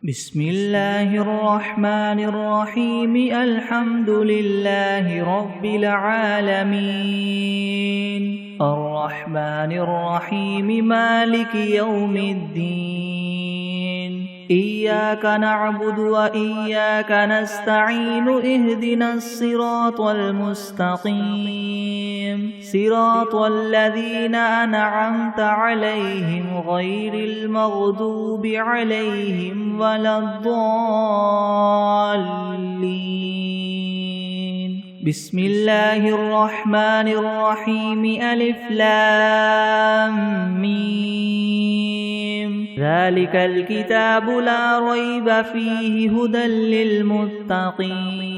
بسم الله الرحمن الرحيم الحمد لله رب العالمين الرحمن الرحيم مالك يوم الدين إياك نعبد وإياك نستعين اهدنا الصراط المستقيم صراط الذين أنعمت عليهم غير المغضوب عليهم ولا الضالين بسم الله الرحمن الرحيم ألف لام ميم ذلك الكتاب لا ريب فيه هدى للمتقين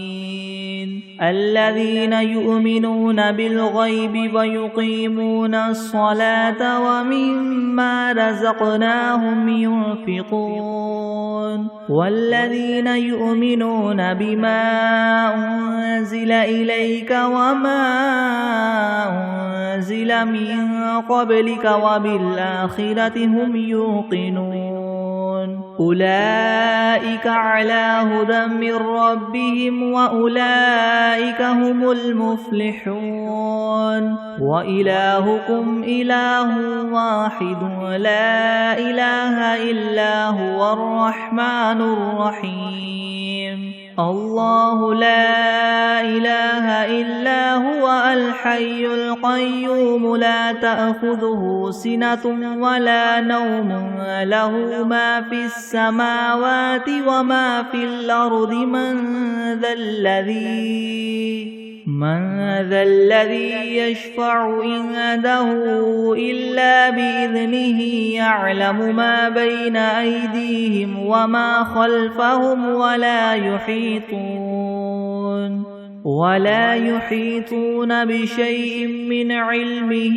الذين يؤمنون بالغيب ويقيمون الصلاة ومما رزقناهم ينفقون والذين يؤمنون بما أنزل إليك وما أنزل من قبلك وبالآخرة هم يوقنون أولئك على هدى من ربهم وأولئك هم المفلحون وإلهكم إله واحد لا إله إلا هو الرحمن الرحيم الله لا إله إلا هو الحي القيوم لا تأخذه سنة ولا نوم له ما في السماوات وما في الأرض من ذا الذي يشفع عنده إلا بإذنه يعلم ما بين أيديهم وما خلفهم ولا يحيطون بشيء من علمه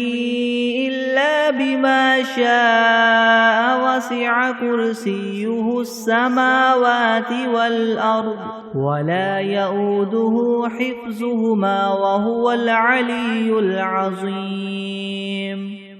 إلا بما شاء وسع كرسيه السماوات والأرض ولا يؤوده حفظهما وهو العلي العظيم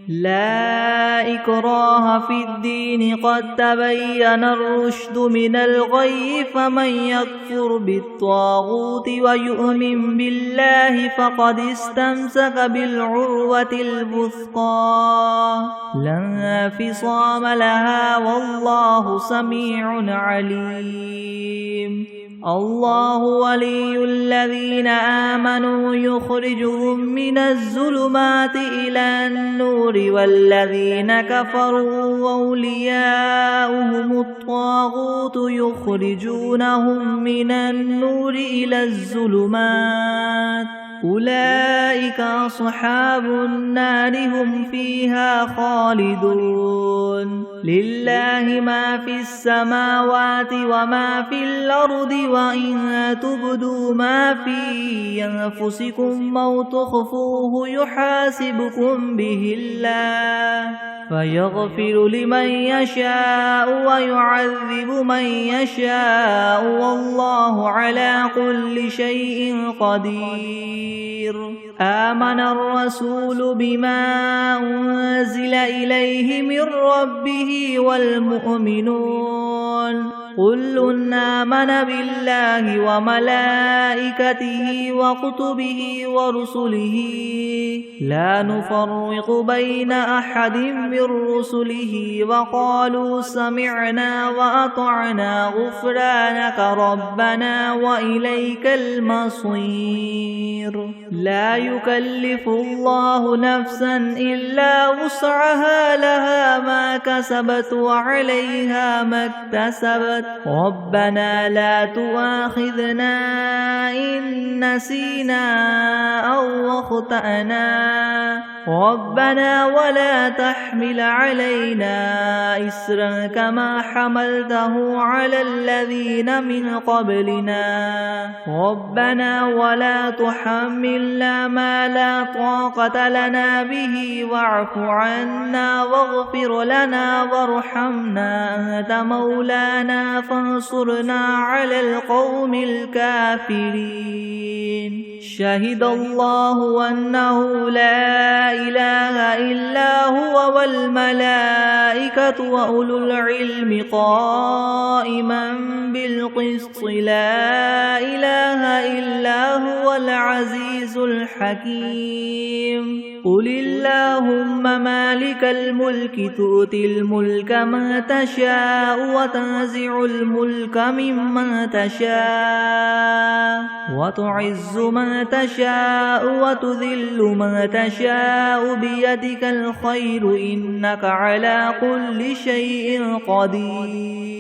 لا إكراه في الدين قد تبين الرشد من الغي فمن يكفر بالطاغوت ويؤمن بالله فقد استمسك بالعروة الوثقى لا انفصام لها والله سميع عليم الله ولي الذين آمنوا يخرجهم من الظلمات إلى النور والذين كفروا أولياؤهم الطاغوت يخرجونهم من النور إلى الظلمات أولئك أصحاب النار هم فيها خالدون لله ما في السماوات وما في الأرض وإن تبدوا ما في أنفسكم أو تخفوه يحاسبكم به الله فيغفر لمن يشاء ويعذب من يشاء والله على كل شيء قدير آمن الرسول بما أنزل إليه من ربه والمؤمنون كل آمن بالله وملائكته وكتبه ورسله لا نفرق بين أحد من رسله وقالوا سمعنا وأطعنا غفرانك ربنا وإليك المصير لا يكلف الله نفسا إلا وسعها لها ما كسبت وعليها ما اكتسبت ربنا لا تؤاخذنا إن نسينا أو أخطأنا ربنا ولا تحمل علينا إسرا كما حملته على الذين من قبلنا ربنا ولا تحملنا ما لا طاقة لنا به واعف عنا واغفر لنا وارحمنا أنت مولانا فانصرنا على القوم الكافرين شهد الله أنه لا إله إلا هو والملائكة وأولو العلم قائما بالقسط لا إله إلا هو العزيز الحكيم قل اللهم مالك الملك تؤتي الملك من تشاء وتنزع الملك ممن تشاء وتعز من تشاء وتذل من تشاء بيدك الخير إنك على كل شيء قدير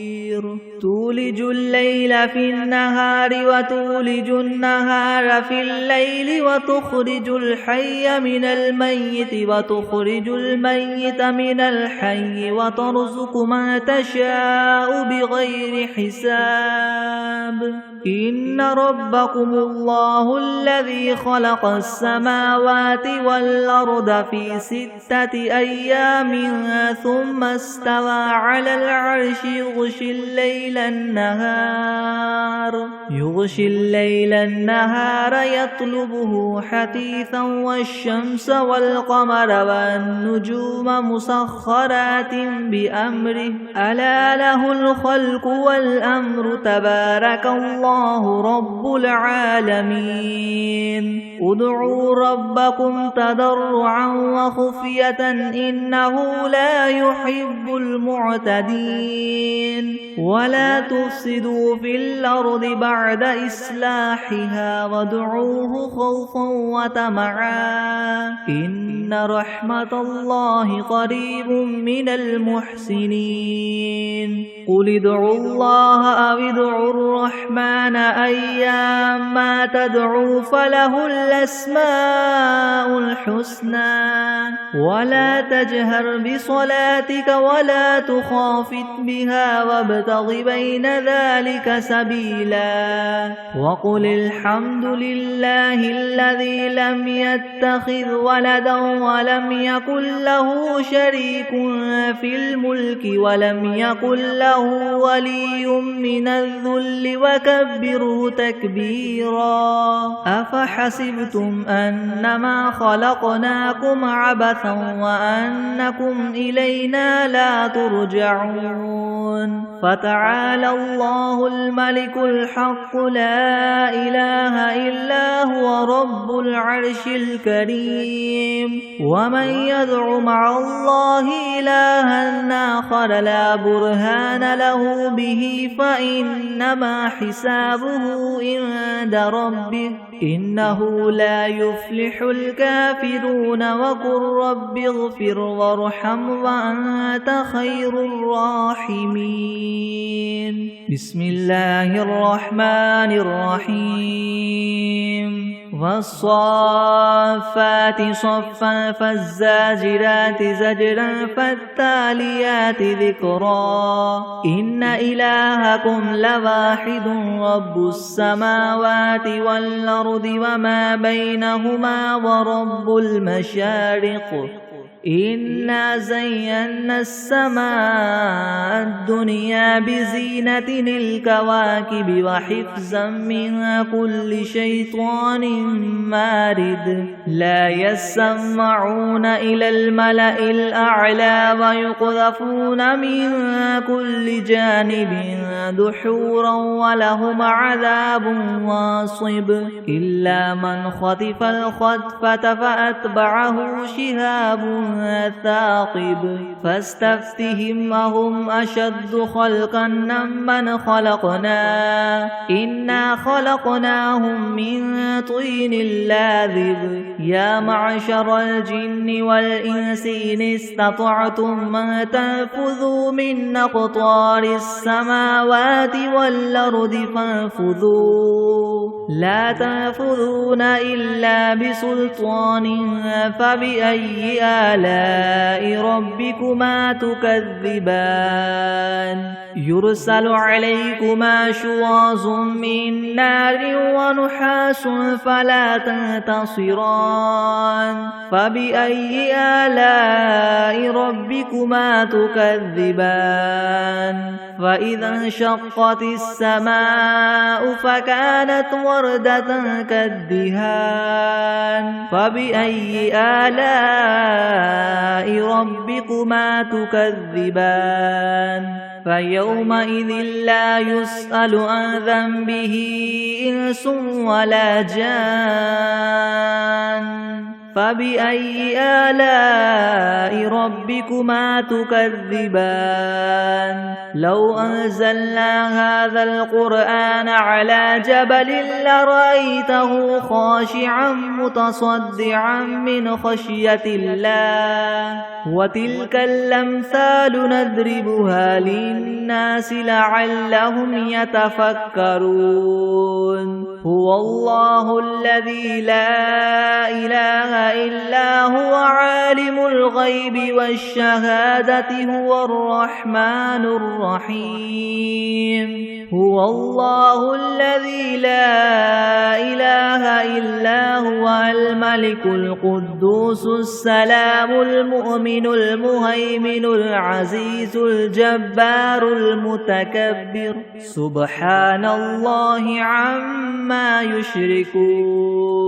تولج الليل في النهار وتولج النهار في الليل وتخرج الحي من الميت وتخرج الميت من الحي وترزق من تشاء بغير حساب إن ربكم الله الذي خلق السماوات والأرض في 6 أيام ثم استوى على العرش يغشي الليل النهار يطلبه حثيثا والشمس والقمر والنجوم مسخرات بأمره ألا له الخلق والأمر تبارك الله رب العالمين ادعوا ربكم تضرعا وخفية إنه لا يحب المعتدين ولا تفسدوا في الأرض بعد إصلاحها وادعوه خوفا وطمعا إن رحمة الله قريب من المحسنين قل ادعوا الله أو ادعوا الرحمن أيما تدعوا فله الأسماء الحسنى ولا تجهر بصلاتك ولا تخافت بها وابتغ بين ذلك سبيلا وقل الحمد لله الذي لم يتخذ ولدا ولم يكن له شريك في الملك ولم يكن له ولي من الذل وكبره تكبيرا أفحسبتم أنما خلقناكم عبثا وأنكم إلينا لا ترجعون فتعالى الله الملك الحق لا إله إلا هو رب العرش الكريم ومن يدع مع الله إلها آخر لا برهان له به فإنما حسابه عند ربه إنه لا يفلح الكافرون وقل رب اغفر وارحم وأنت خير الراحمين بسم الله الرحمن الرحيم والصافات صفا فالزاجرات زجرا فالتاليات ذكرا إن إلهكم لواحد رب السماوات والأرض وما بينهما ورب المشارق إنا زينا السماء الدنيا بزينة الكواكب وحفظا من كل شيطان مارد لا يسمعون إلى الملأ الأعلى ويقذفون من كل جانب دحورا ولهم عذاب واصب إلا من خطف الخطفة فأتبعه شهاب ثاقب فاستفتهم أهم أشد خلقا ممن خلقنا إنا خلقناهم من طين لاذب يا معشر الجن والإنس إن استطعتم أن تنفذوا من أقطار السماوات والأرض فانفذوا لا تنفذون إلا بسلطان فبأي آلاء ربكما تكذبان يرسل عليكما شواظ من نار ونحاس فلا تنتصران فبأي آلاء ربكما تكذبان فإذا انشقت السماء فكانت وردة كالدهان فبأي آلاء ربكما تكذبان فيومئذ لا يسأل عن ذنبه إنس ولا جان فبأي آلاء ربكما تكذبان لو أنزلنا هذا القرآن على جبل لرأيته خاشعا متصدعا من خشية الله وتلك الأمثال نضربها للناس لعلهم يتفكرون هو الله الذي لا إله إلا هو عالم الغيب والشهادة هو الرحمن الرحيم هو الله الذي لا إله إلا هو الملك القدوس السلام المؤمن المهيمن العزيز الجبار المتكبر سبحان الله عما يشركون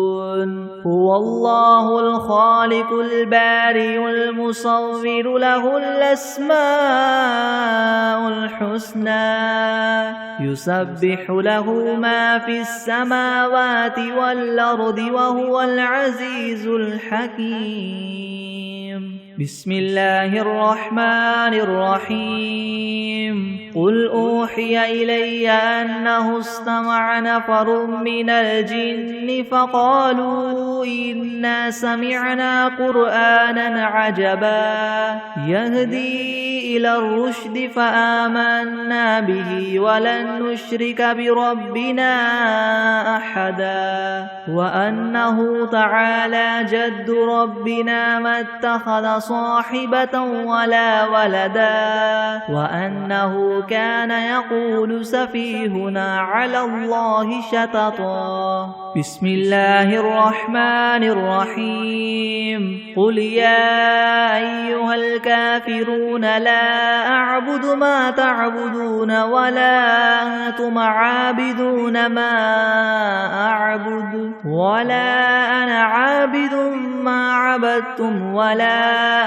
هو الله الخالق البارئ المصور له الأسماء الحسنى يسبح له ما في السماوات والأرض وهو العزيز الحكيم بسم الله الرحمن الرحيم قل أوحي إلي أنه استمع نفر من الجن فقالوا إنا سمعنا قرآنا عجبا يهدي إلى الرشد فآمنا به ولن نشرك بربنا أحدا وأنه تعالى جد ربنا ما اتخذ صاحبة ولا ولدا وأنه كان يقول سفيهنا على الله شططا بسم الله الرحمن الرحيم قل يا أيها الكافرون لا أعبد ما تعبدون ولا أنتم عابدون ما أعبد ولا أنا عابد ما عبدتم ولا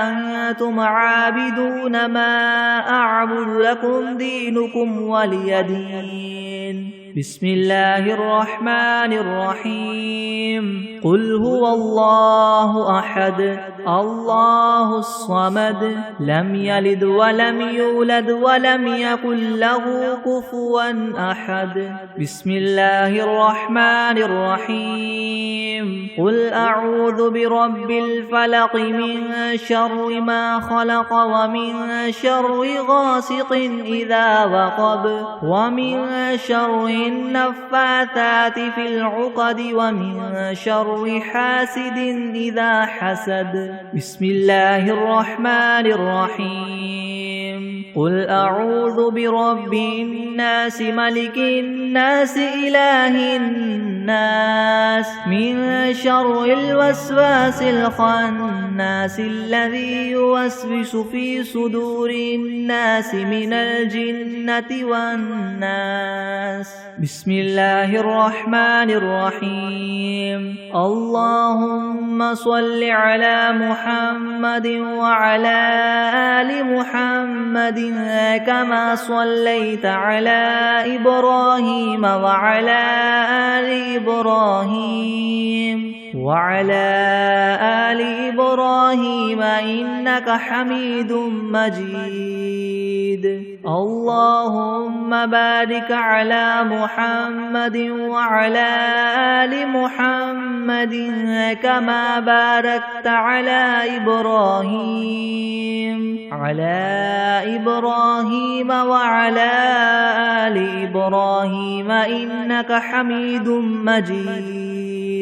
أنتم عابدون ما أعبد لكم دينكم ولي دين بسم الله الرحمن الرحيم قل هو الله أحد الله الصمد لم يلد ولم يولد ولم يكن له كفوا أحد بسم الله الرحمن الرحيم قل أعوذ برب الفلق من شر ما خلق ومن شر غاسق إذا وقب ومن شر النفاثات في العقد ومن شر حاسد إذا حسد بسم الله الرحمن الرحيم قل أعوذ برب الناس ملك الناس إله الناس من شر الوسواس الخناس الذي يوسوس في صدور الناس من الجنة والناس بسم الله الرحمن الرحيم اللهم صل على محمد وعلى آل محمد كما صليت على إبراهيم وعلى آل إبراهيم وعلى آل إبراهيم إنك حميد مجيد اللهم بارك على محمد وعلى آل محمد كما باركت على إبراهيم وعلى آل إبراهيم إنك حميد مجيد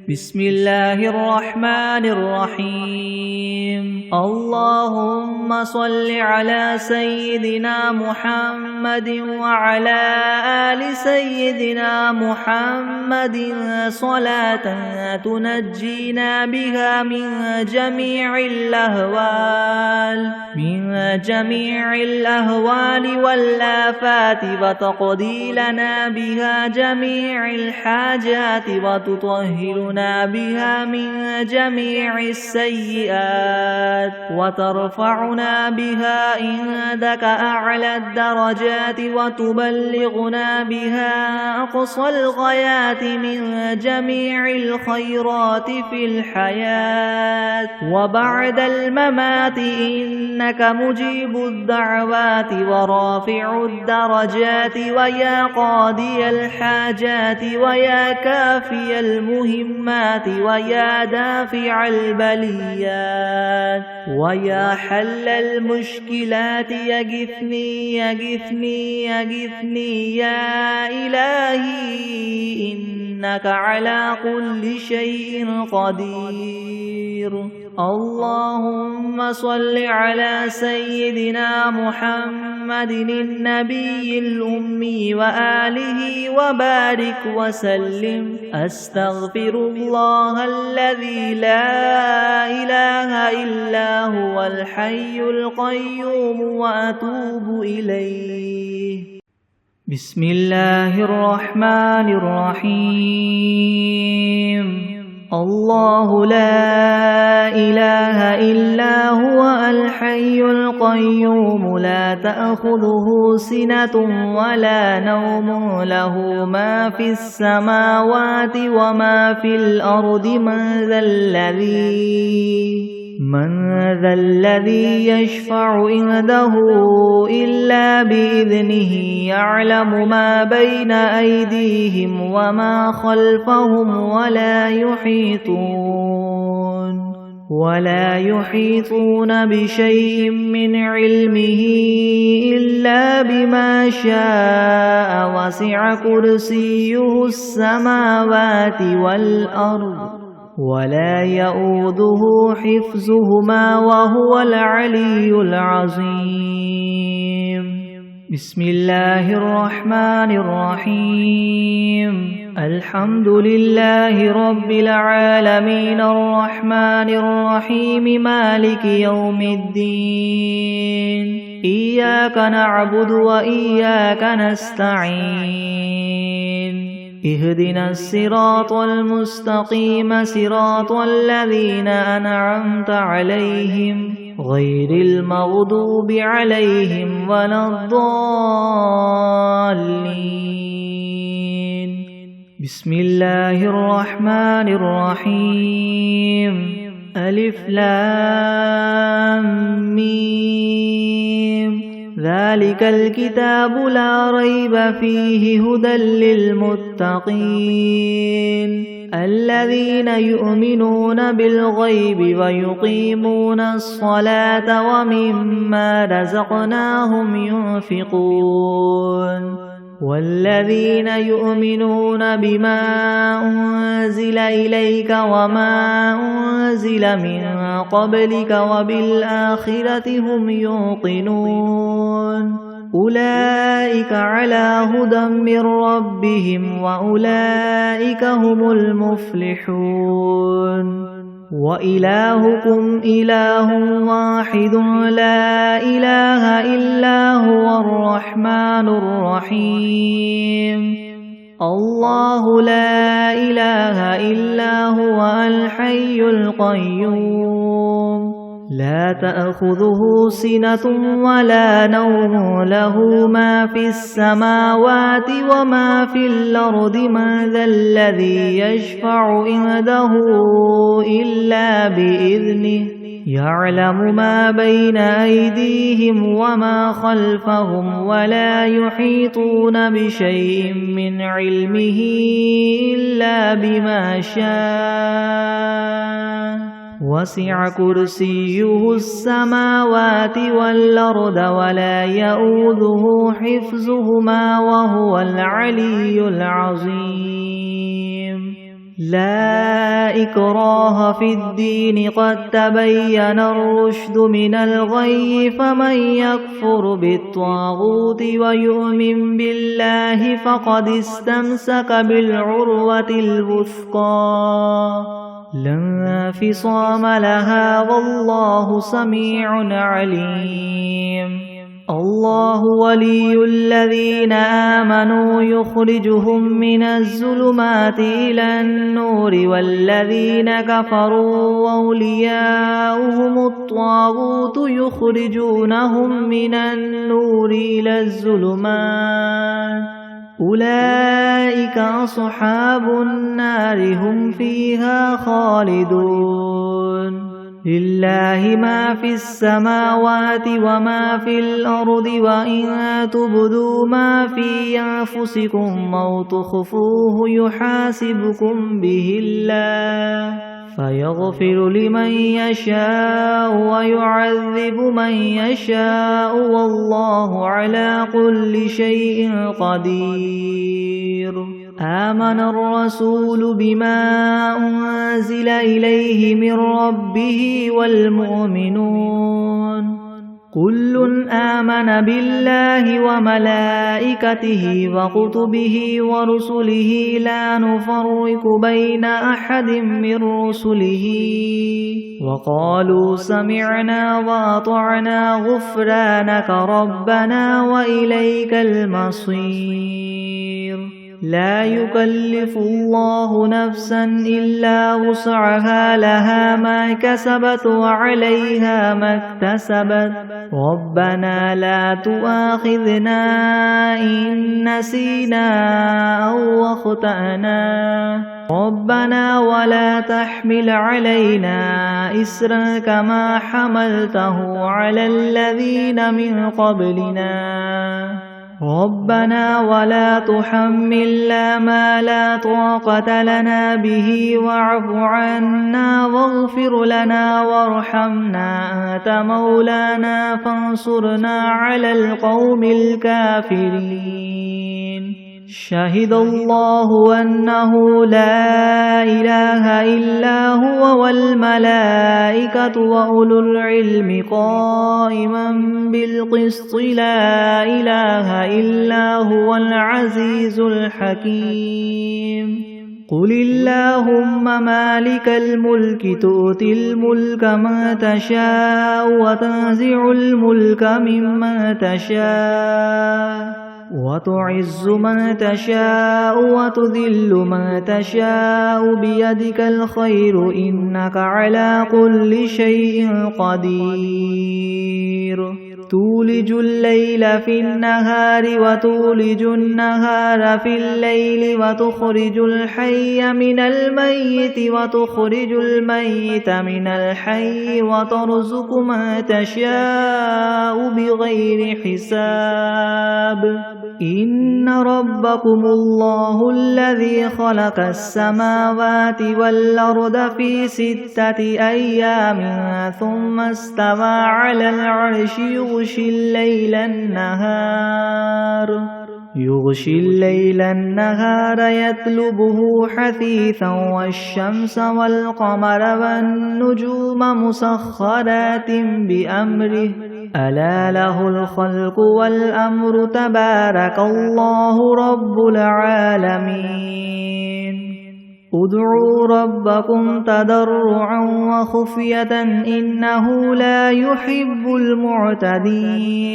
بسم الله الرحمن الرحيم اللهم صل على سيدنا محمد وعلى آل سيدنا محمد صلاة تنجينا بها من جميع الأهوال والآفات وتقضي لنا بها جميع الحاجات وتطهرنا بها من جميع السيئات وترفعنا بها عندك أعلى الدرجات وتبلغنا بها أقصى الغايات من جميع الخيرات في الحياة وبعد الممات إنك مجيب الدعوات ورافع الدرجات ويا قاضي الحاجات ويا كافي المهمات ويا دافع البليات ويا حل المشكلات يغثني يغثني يغثني يا إلهي إنك على كل شيء قدير اللهم صل على سيدنا محمد النبي الأمي وآله وبارك وسلم أستغفر الله الذي لا إله إلا هو الحي القيوم وأتوب إليه بسم الله الرحمن الرحيم الله لا إله إلا هو الحي القيوم لا تأخذه سنة ولا نوم له ما في السماوات وما في الأرض من ذا الذي يشفع عنده إلا بإذنه يعلم ما بين أيديهم وما خلفهم ولا يحيطون بشيء من علمه إلا بما شاء وسع كرسيه السماوات والأرض ولا يؤوده حفظهما وهو العلي العظيم بسم الله الرحمن الرحيم الحمد لله رب العالمين الرحمن الرحيم مالك يوم الدين إياك نعبد وإياك نستعين اهدنا الصراط المستقيم صراط الذين أنعمت عليهم غير المغضوب عليهم ولا الضالين بسم الله الرحمن الرحيم ألف لام ميم ذلك الكتاب لا ريب فيه هدى للمتقين الذين يؤمنون بالغيب ويقيمون الصلاة ومما رزقناهم ينفقون والذين يؤمنون بما أنزل إليك وما أنزل من قبلك وبالآخرة هم يوقنون أولئك على هدى من ربهم وأولئك هم المفلحون وإلهكم إله واحد لا إله إلا هو الرحمن الرحيم الله لا إله إلا هو الحي القيوم لا تأخذه سنة ولا نوم له ما في السماوات وما في الأرض من ذا الذي يشفع عنده إلا بإذنه يعلم ما بين أيديهم وما خلفهم ولا يحيطون بشيء من علمه إلا بما شاء وسع كرسيه السماوات والأرض ولا يؤوده حفظهما وهو العلي العظيم لا إكراه في الدين قد تبين الرشد من الغي فمن يكفر بالطاغوت ويؤمن بالله فقد استمسك بالعروة الوثقى لا انفصام لها والله سميع عليم الله ولي الذين آمنوا يخرجهم من الظلمات إلى النور والذين كفروا أولياؤهم الطاغوت يخرجونهم من النور إلى الظلمات أولئك أصحاب النار هم فيها خالدون لله ما في السماوات وما في الأرض وإن تبدوا ما في أنفسكم أو تخفوه يحاسبكم به الله فيغفر لمن يشاء ويعذب من يشاء والله على كل شيء قدير آمن الرسول بما أنزل إليه من ربه والمؤمنون كل آمن بالله وملائكته وكتبه ورسله لا نفرق بين أحد من رسله وقالوا سمعنا وأطعنا غفرانك ربنا وإليك المصير لا يكلف الله نفسا إلا وسعها لها ما كسبت وعليها ما اكتسبت ربنا لا تؤاخذنا إن نسينا أو أخطأنا ربنا ولا تحمل علينا إسرا كما حملته على الذين من قبلنا ربنا ولا تحملنا ما لا طاقة لنا به واعف عنا واغفر لنا وارحمنا أنت مولانا فانصرنا على القوم الكافرين شهد الله أنه لا إله إلا هو والملائكة وأولو العلم قائما بالقسط لا إله إلا هو العزيز الحكيم قل اللهم مالك الملك تؤتي الملك من تشاء وتنزع الملك ممن تشاء وتعز من تشاء وتذل من تشاء بيدك الخير إنك على كل شيء قدير تولج الليل في النهار وتولج النهار في الليل وتخرج الحي من الميت وتخرج الميت من الحي وترزق من تشاء بغير حساب إن ربكم الله الذي خلق السماوات والأرض في 6 أيام ثم استوى على العرش يغشي الليل النهار يطلبه حثيثا والشمس والقمر والنجوم مسخرات بأمره ألا له الخلق والأمر تبارك الله رب العالمين ادعوا ربكم تضرعا وخفية إنه لا يحب المعتدين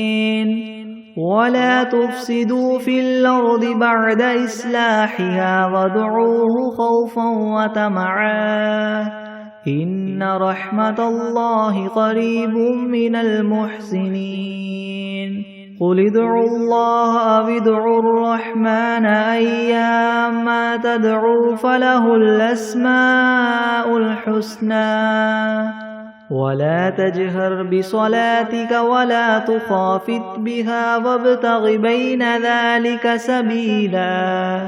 ولا تفسدوا في الأرض بعد إصلاحها وادعوه خوفا وطمعا إن رحمة الله قريب من المحسنين قل ادعوا الله أو ادعوا الرحمن أيما تدعوا فله الأسماء الحسنى ولا تجهر بصلاتك ولا تخافت بها وابتغ بين ذلك سبيلا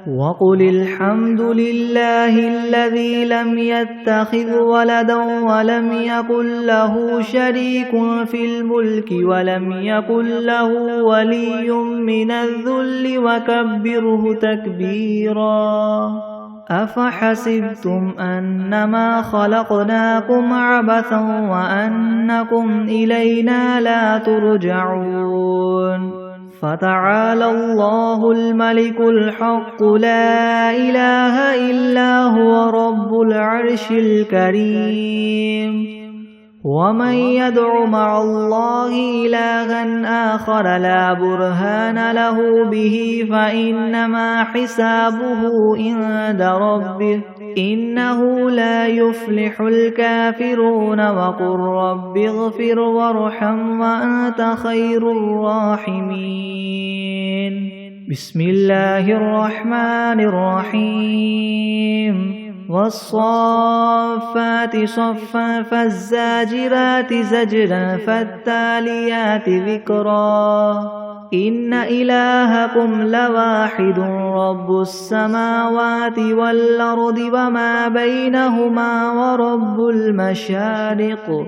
وقل الحمد لله الذي لم يتخذ ولدا ولم يكن له شريك في الملك ولم يكن له ولي من الذل وكبره تكبيرا أفحسبتم أنما خلقناكم عبثا وأنكم إلينا لا ترجعون فتعالى الله الملك الحق لا إله إلا هو رب العرش الكريم ومن يدع مع الله إلها آخر لا برهان له به فإنما حسابه عند ربه إنه لا يفلح الكافرون وقل رب اغفر وارحم وأنت خير الراحمين بسم الله الرحمن الرحيم والصافات صفا فالزاجرات زجرا فالتاليات ذكرا إن إلهكم لواحد رب السماوات والأرض وما بينهما ورب المشارق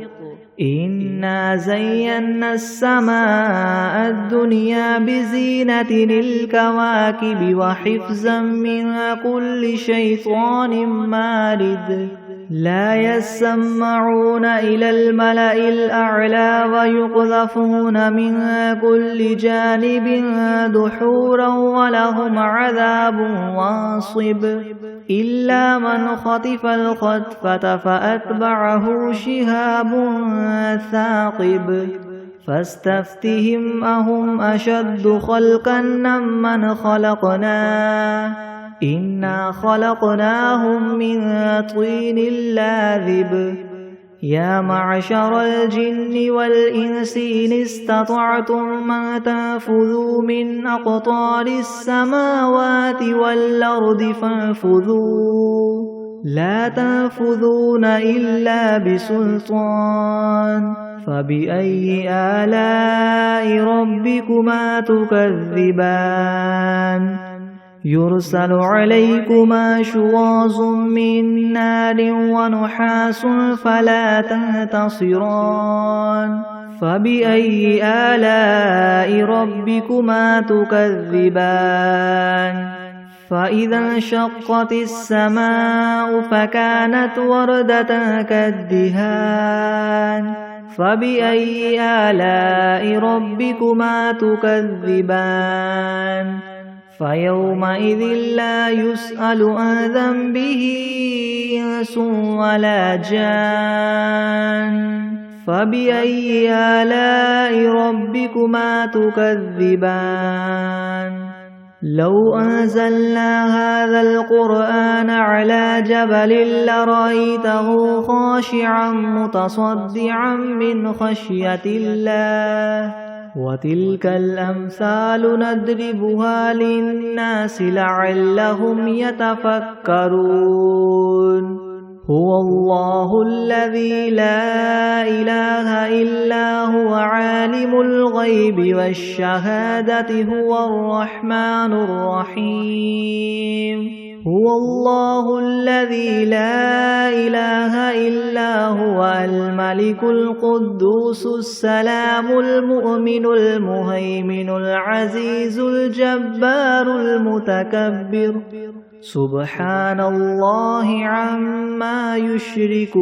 إنا زينا السماء الدنيا بزينة الكواكب وحفظا من كل شيطان مارد لا يسمعون إلى الملأ الأعلى ويقذفون من كل جانب دحورا ولهم عذاب واصب إلا من خطف الخطفة فأتبعه شهاب ثاقب فاستفتهم أهم أشد خلقا ممن خلقنا إنا خلقناهم من طين لاذب يا معشر الجن والإنس إن استطعتم أن تنفذوا من أقطار السماوات والأرض فانفذوا لا تنفذون إلا بسلطان فبأي آلاء ربكما تكذبان يرسل عليكما شواظ من نار ونحاس فلا تنتصران فبأي آلاء ربكما تكذبان فإذا انشقت السماء فكانت وردة كالدهان فبأي آلاء ربكما تكذبان فيومئذ لا يسأل عن ذنبه إنس ولا جان فبأي آلاء ربكما تكذبان لو أنزلنا هذا القرآن على جبل لرأيته خاشعا متصدعا من خشية الله وتلك الأمثال نضربها للناس لعلهم يتفكرون هو الله الذي لا إله إلا هو عالم الغيب والشهادة هو الرحمن الرحيم هو الله الذي لا إله إلا هو الملك القدوس السلام المؤمن المهيمن العزيز الجبار المتكبر سبحان الله عما يشركون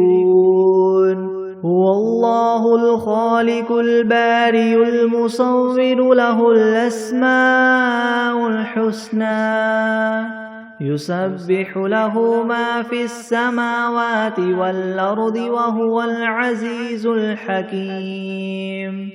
هو الله الخالق البارئ المصور له الأسماء الحسنى يسبح له ما في السماوات والأرض وهو العزيز الحكيم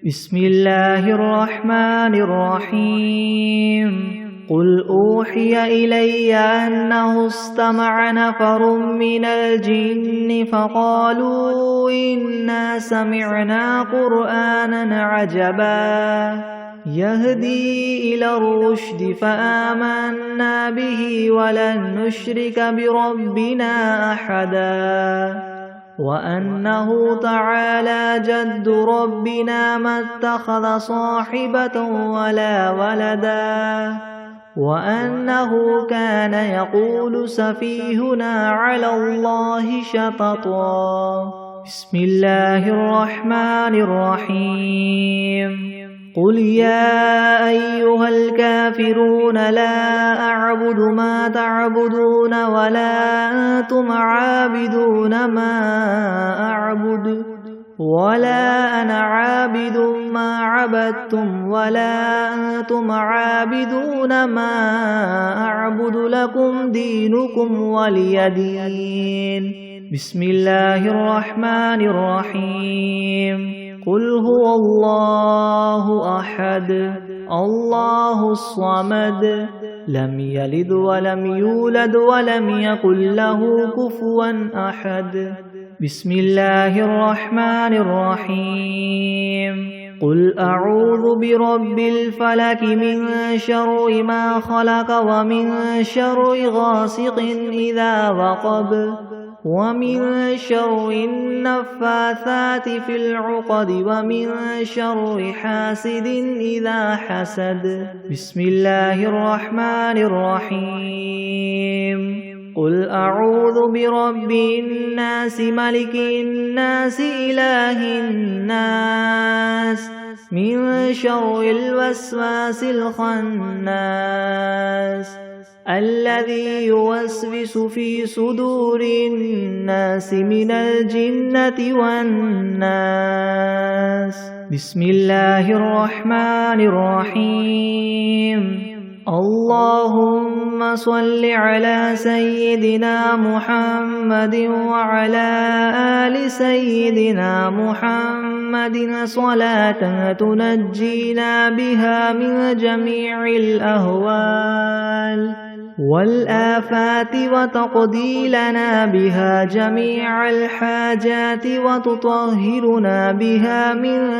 بسم الله الرحمن الرحيم قل أوحي إلي أنه استمع نفر من الجن فقالوا إنا سمعنا قرآنا عجبا يهدي إلى الرشد فآمنا به ولن نشرك بربنا أحدا وأنه تعالى جد ربنا ما اتخذ صاحبة ولا ولدا وأنه كان يقول سفيهنا على الله شططا بسم الله الرحمن الرحيم قل يا أيها الكافرون لا أعبد ما تعبدون ولا أنتم عابدون ما أعبد ولا أنا عابد ما عبدتم ولا أنتم عابدون ما أعبد لكم دينكم ولي دين. بسم الله الرحمن الرحيم. قل هو الله أحد الله الصمد لم يلد ولم يولد ولم يكن له كفوا أحد. بسم الله الرحمن الرحيم. قل أعوذ برب الفلك من شر ما خلق ومن شر غاسق إذا وقب ومن شر النفاثات في العقد ومن شر حاسد إذا حسد. بسم الله الرحمن الرحيم. قل أعوذ برب الناس ملك الناس إله الناس من شر الوسواس الخناس الذي يوسوس في صدور الناس من الجنة والناس. بسم الله الرحمن الرحيم. اللهم صل على سيدنا محمد وعلى آل سيدنا محمد صلاة تنجينا بها من جميع الأهوال والآفات وتقضي لنا بها جميع الحاجات وتطهرنا بها من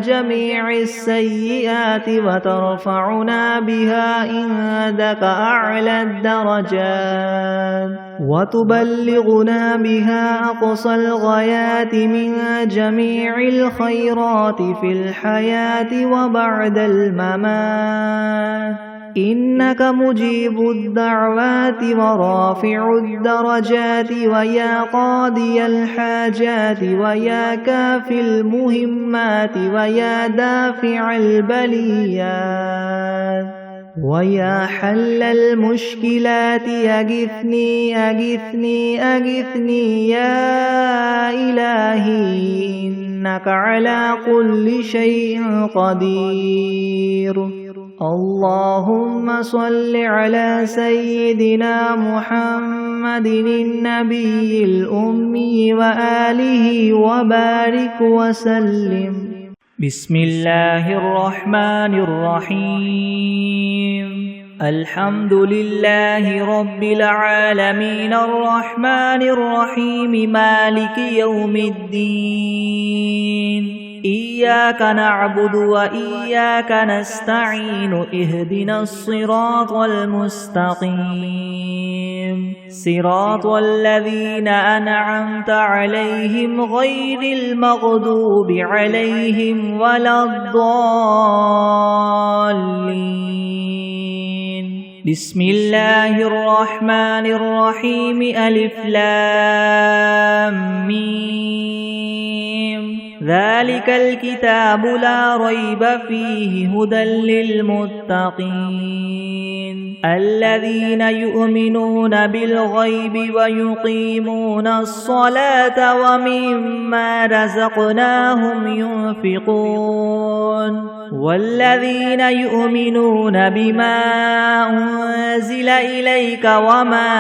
جميع السيئات وترفعنا بها عندك أعلى الدرجات وتبلغنا بها أقصى الغايات من جميع الخيرات في الحياة وبعد الممات إنك مجيب الدعوات ورافع الدرجات ويا قاضي الحاجات ويا كافي المهمات ويا دافع البليات ويا حل المشكلات أغثني أغثني أغثني يا إلهي إنك على كل شيء قدير. اللهم صل على سيدنا محمد النبي الأمي وآله وبارك وسلم. بسم الله الرحمن الرحيم. الحمد لله رب العالمين الرحمن الرحيم مالك يوم الدين. إياك نعبد وإياك نستعين اهدنا الصراط المستقيم صراط الذين أنعمت عليهم غير المغضوب عليهم ولا الضالين. بسم الله الرحمن الرحيم. ألف لام ميم. ذلك الكتاب لا ريب فيه هدى للمتقين الذين يؤمنون بالغيب ويقيمون الصلاة ومما رزقناهم ينفقون والذين يؤمنون بما أنزل إليك وما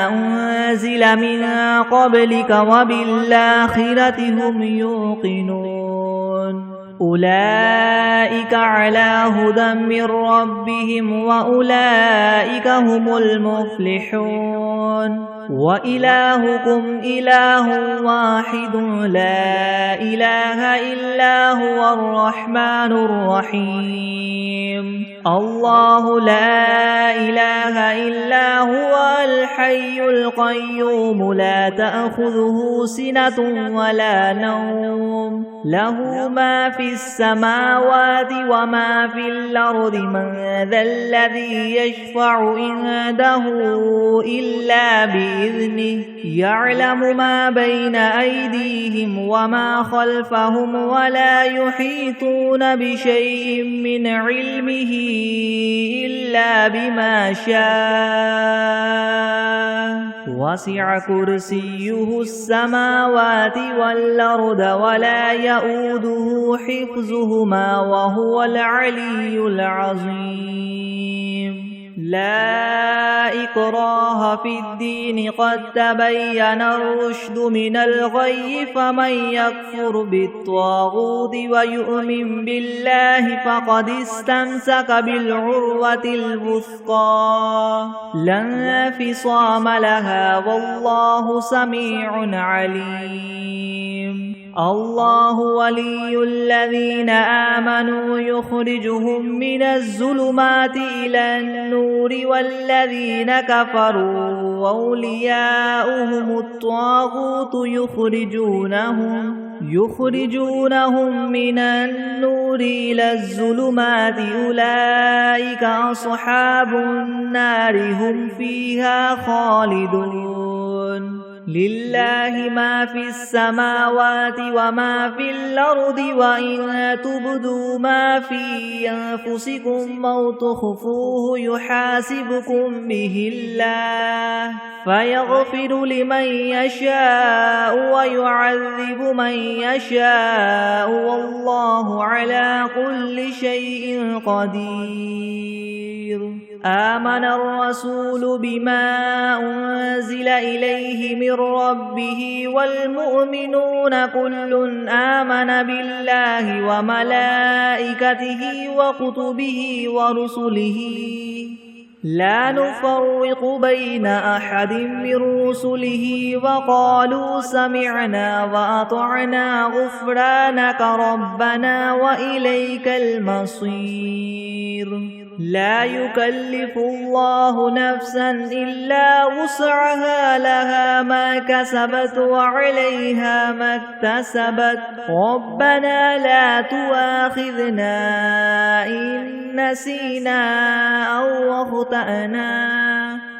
أنزل من قبلك وبالآخرة هم يوقنون أولئك على هدى من ربهم وأولئك هم المفلحون. وإلهكم إله واحد لا إله إلا هو الرحمن الرحيم. الله لا إله إلا هو الحي القيوم لا تأخذه سنة ولا نوم له ما في السماوات وما في الأرض من ذا الذي يشفع عنده إلا بإذنه يعلم ما بين أيديهم وما خلفهم ولا يحيطون بشيء من علمه إلا بما شاء وسع كرسيه السماوات والأرض ولا يؤوده حفظهما وهو العلي العظيم لا إكراه في الدين قد تبين الرشد من الغي فمن يكفر بالطاغوت ويؤمن بالله فقد استمسك بالعروة الوثقى لا انفصام لها والله سميع عليم الله ولي الذين آمنوا يخرجهم من الظلمات إلى النور والذين كفروا أولياؤهم الطاغوت يخرجونهم من النور إلى الظلمات أولئك أصحاب النار هم فيها خالدون لله ما في السماوات وما في الأرض وإن تبدوا ما في أنفسكم أو تخفوه يحاسبكم به الله فيغفر لمن يشاء ويعذب من يشاء والله على كل شيء قدير آمن الرسول بما أنزل إليه من ربه والمؤمنون كل آمن بالله وملائكته وكتبه ورسله لا نفرق بين أحد من رسله وقالوا سمعنا وأطعنا غفرانك ربنا وإليك المصير لا يكلف الله نفسا إلا وسعها لها ما كسبت وعليها ما اكتسبت ربنا لا تؤاخذنا إن نسينا أو أخطأنا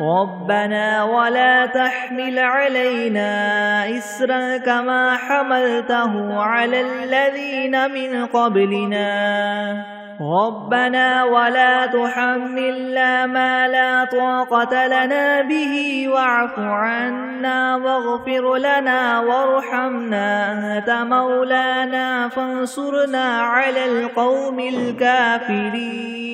ربنا ولا تحمل علينا إسرا كما حملته على الذين من قبلنا ربنا ولا تحملنا ما لا طاقة لنا به واعف عنا واغفر لنا وارحمنا أنت مولانا فانصرنا على القوم الكافرين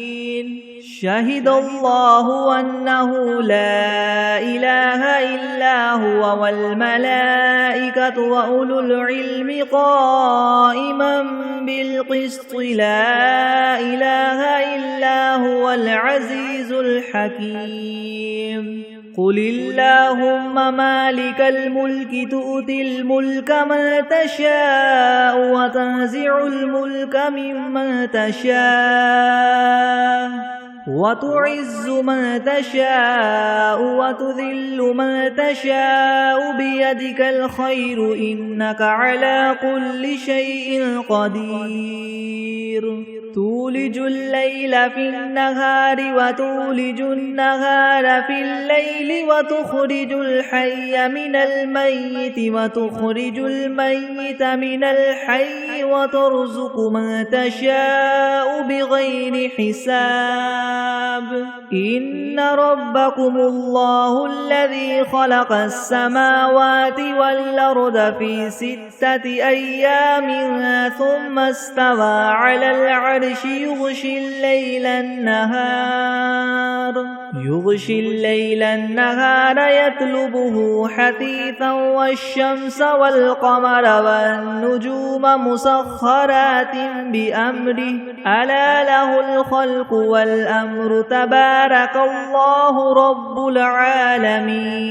شهد الله أنه لا إله إلا هو والملائكة وأولو العلم قائما بالقسط لا إله إلا هو العزيز الحكيم قل اللهم مالك الملك تؤتي الملك من تشاء وتنزع الملك ممن تشاء وتعز من تشاء وتذل من تشاء بيدك الخير إنك على كل شيء قدير تولج الليل في النهار وتولج النهار في الليل وتخرج الحي من الميت وتخرج الميت من الحي وترزق من تشاء بغير حساب إن ربكم الله الذي خلق السماوات والأرض في 6 أيام ثم استوى على العرش يغشي الليل النهار يطلبه حثيثا والشمس والقمر والنجوم مسخرات بأمره ألا له الخلق والأمر تبارك الله رب العالمين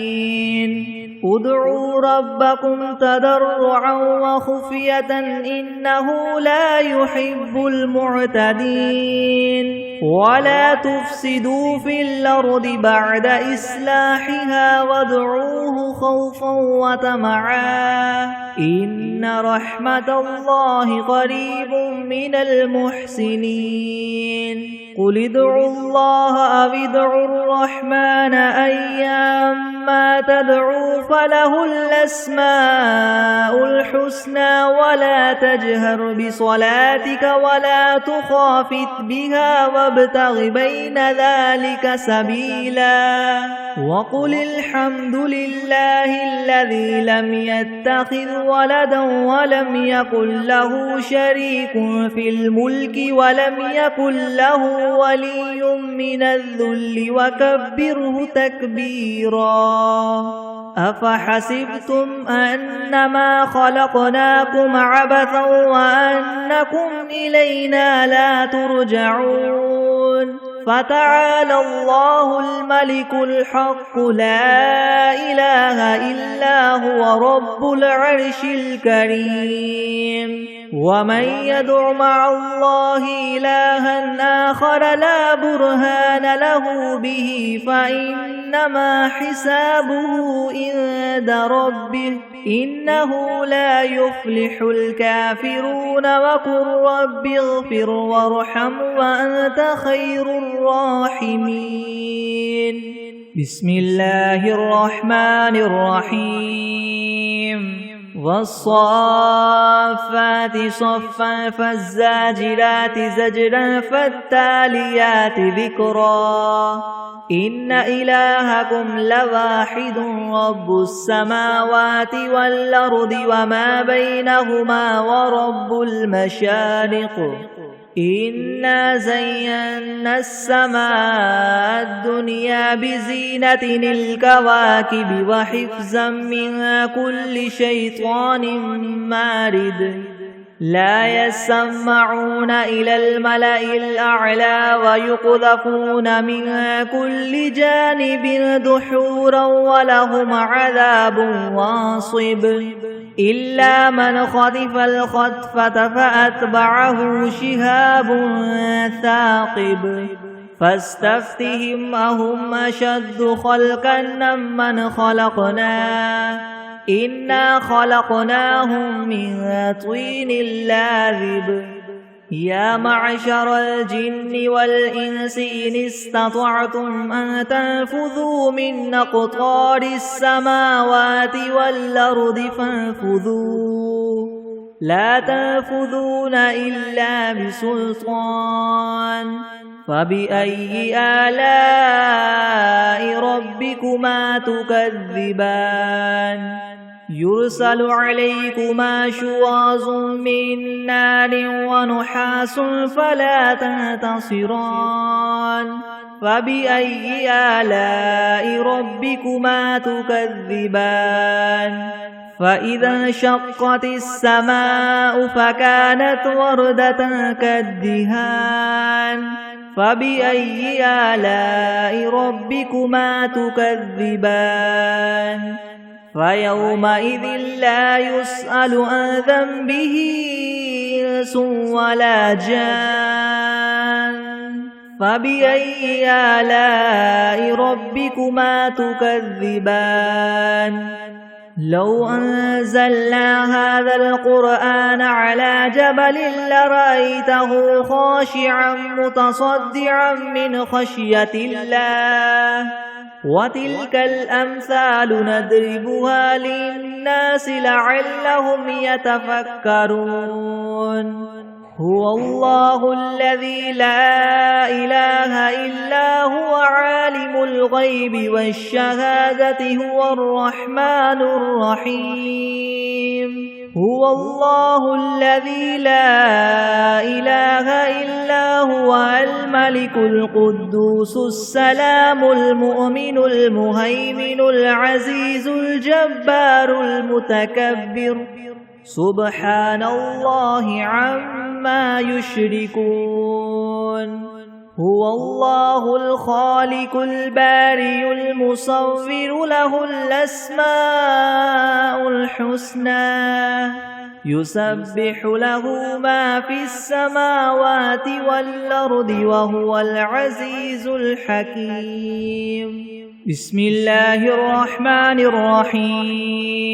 ادعوا ربكم تضرعا وخفية إنه لا يحب المعتدين ولا تفسدوا في الأرض بعد إصلاحها وادعوه خوفا وطمعا إن رحمة الله قريب من المحسنين قل ادعوا الله أو ادعوا الرحمن أيما تدعوا فله الأسماء الحسنى ولا تجهر بصلاتك ولا تخافت بها وابتغ بين ذلك سبيلا وقل الحمد لله الذي لم يتخذ ولدا ولم يكن له شريك في الملك ولم يكن له ولي من الذل وكبره تكبيرا أفحسبتم أنما خلقناكم عبثا وأنكم إلينا لا ترجعون فتعالى الله الملك الحق لا إله إلا هو رب العرش الكريم ومن يدع مع الله إلها آخر لا برهان له به فإنما حسابه عند ربه إنه لا يفلح الكافرون وقل رب اغفر وارحم وأنت خير الراحمين بسم الله الرحمن الرحيم والصافات صفا فالزاجرات زجرا فالتاليات ذكرا إن إلهكم لواحد رب السماوات والأرض وما بينهما ورب المشارق إنا زينا السماء الدنيا بزينة الكواكب وحفظا من كل شيطان مارد لا يسمعون إلى الملأ الأعلى ويقذفون من كل جانب دحورا ولهم عذاب واصب إلا من خطف الخطفة فأتبعه شهاب ثاقب فاستفتهم أهم أشد خلقا ممن خلقنا إنا خلقناهم من طين لازب يا معشر الجن والإنس إن استطعتم أن تنفذوا من أقطار السماوات والأرض فانفذوا لا تنفذون إلا بسلطان فبأي آلاء ربكما تكذبان يرسل عليكما شواظ من نار ونحاس فلا تنتصران فبأي آلاء ربكما تكذبان فإذا انشقت السماء فكانت وردة كالدهان فبأي آلاء ربكما تكذبان فيومئذ لا يسأل عن ذنبه إنس ولا جان فبأي آلاء ربكما تكذبان لو أنزلنا هذا القرآن على جبل لرأيته خاشعا متصدعا من خشية الله وتلك الأمثال نضربها للناس لعلهم يتفكرون هو الله الذي لا إله إلا هو عالم الغيب والشهادة هو الرحمن الرحيم هو الله الذي لا إله إلا هو الملك القدوس السلام المؤمن المهيمن العزيز الجبار المتكبر سبحان الله عما يشركون هو الله الخالق البارئ المصور له الأسماء الحسنى يسبح له ما في السماوات والأرض وهو العزيز الحكيم بسم الله الرحمن الرحيم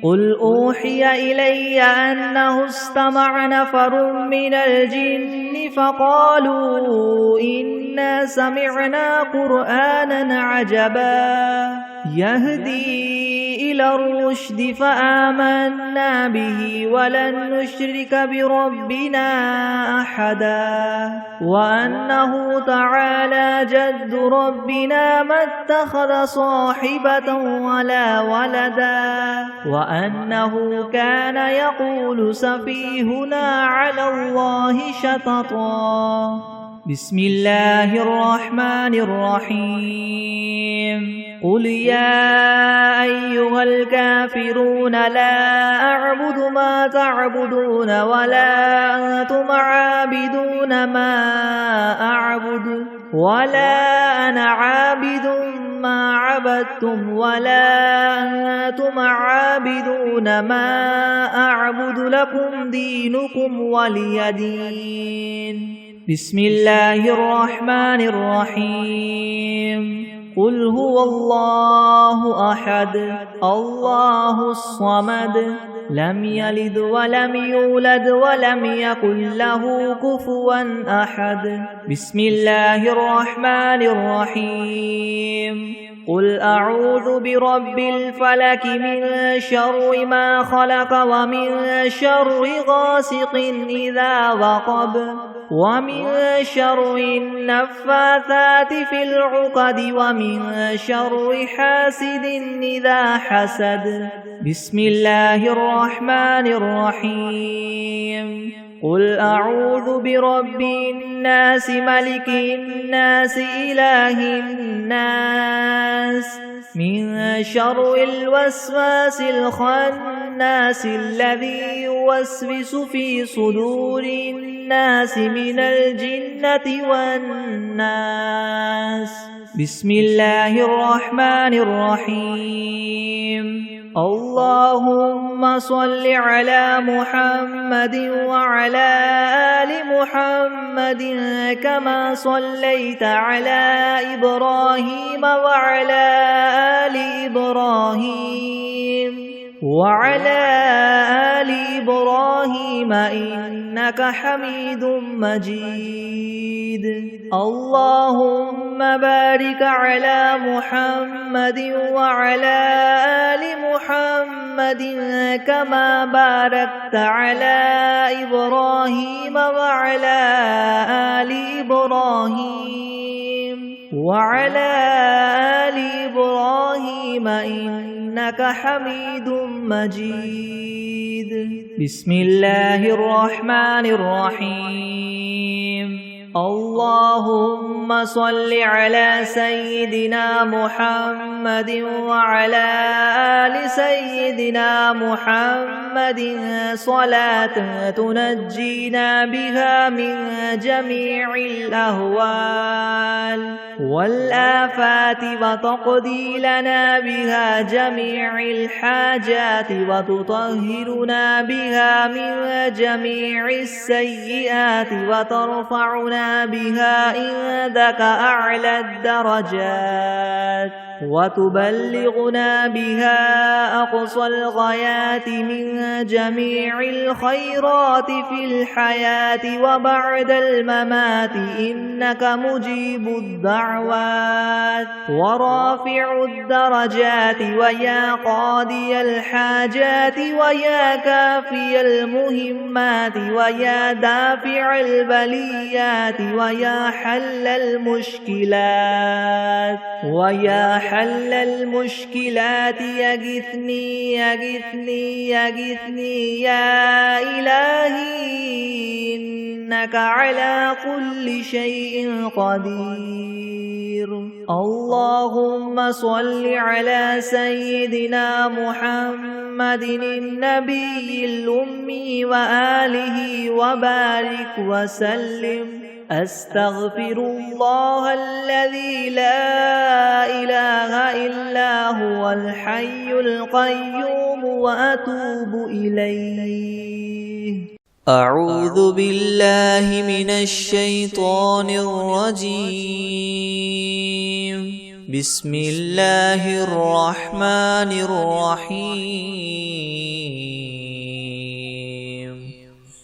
قل أوحي إلي أنه استمع نفر من الجن فقالوا إنا سمعنا قرآنا عجبا يهدي إلى الرشد فآمنا به ولن نشرك بربنا أحدا وأنه تعالى جد ربنا ما اتخذ صاحبة ولا ولدا وأنه كان يقول سفيهنا على الله شططا بسم الله الرحمن الرحيم قل يا أيها الكافرون لا أعبد ما تعبدون ولا أنتم عابدون ما أعبد ولا أنا عابد ما عبدتم ولا أنتم عابدون ما أعبد لكم دينكم ولي دين بسم الله الرحمن الرحيم قل هو الله أحد الله الصمد لم يلد ولم يولد ولم يكن له كفوا أحد بسم الله الرحمن الرحيم قل أعوذ برب الفلك من شر ما خلق ومن شر غاسق إذا وقب ومن شر النفاثات في العقد ومن شر حاسد إذا حسد بسم الله الرحمن الرحيم قل أعوذ برب الناس ملك الناس إله الناس من شر الوسواس الخناس الذي يوسوس في صدور الناس من الجنة والناس بسم الله الرحمن الرحيم اللهم صل على محمد وعلى آل محمد كما صليت على إبراهيم وعلى آل إبراهيم وعلى آل إبراهيم إنك حميد مجيد اللهم بارك على محمد وعلى آل محمد كما باركت على إبراهيم وعلى آل إبراهيم وعلى آل إبراهيم إنك حميد مجيد بسم الله الرحمن الرحيم اللهم صل على سيدنا محمد وعلى آل سيدنا محمد صلاة تنجينا بها من جميع الأهوال والآفات وتقضي لنا بها جميع الحاجات وتطهرنا بها من جميع السيئات وترفعنا بها عندك أعلى الدرجات وتبلغنا بها أقصى الغايات من جميع الخيرات في الحياة وبعد الممات إنك مجيب الدعوات ورافع الدرجات ويا قاضي الحاجات ويا كافي المهمات ويا دافع البليات ويا حل المشكلات حل المشكلات يغثني يغثني يغثني يا إلهي إنك على كل شيء قدير اللهم صل على سيدنا محمد النبي الأمي وآله وبارك وسلم أستغفر الله الذي لا إله إلا هو الحي القيوم وأتوب إليه. أعوذ بالله من الشيطان الرجيم. بسم الله الرحمن الرحيم.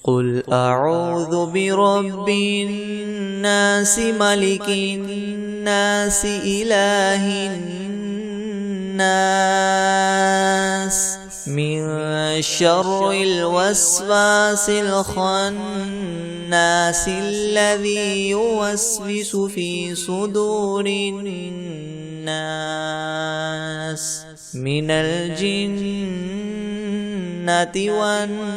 قل أعوذ برب الناس ملك الناس إله الناس من شر الوسواس الخناس الذي يوسوس في صدور الناس من الجنة والناس.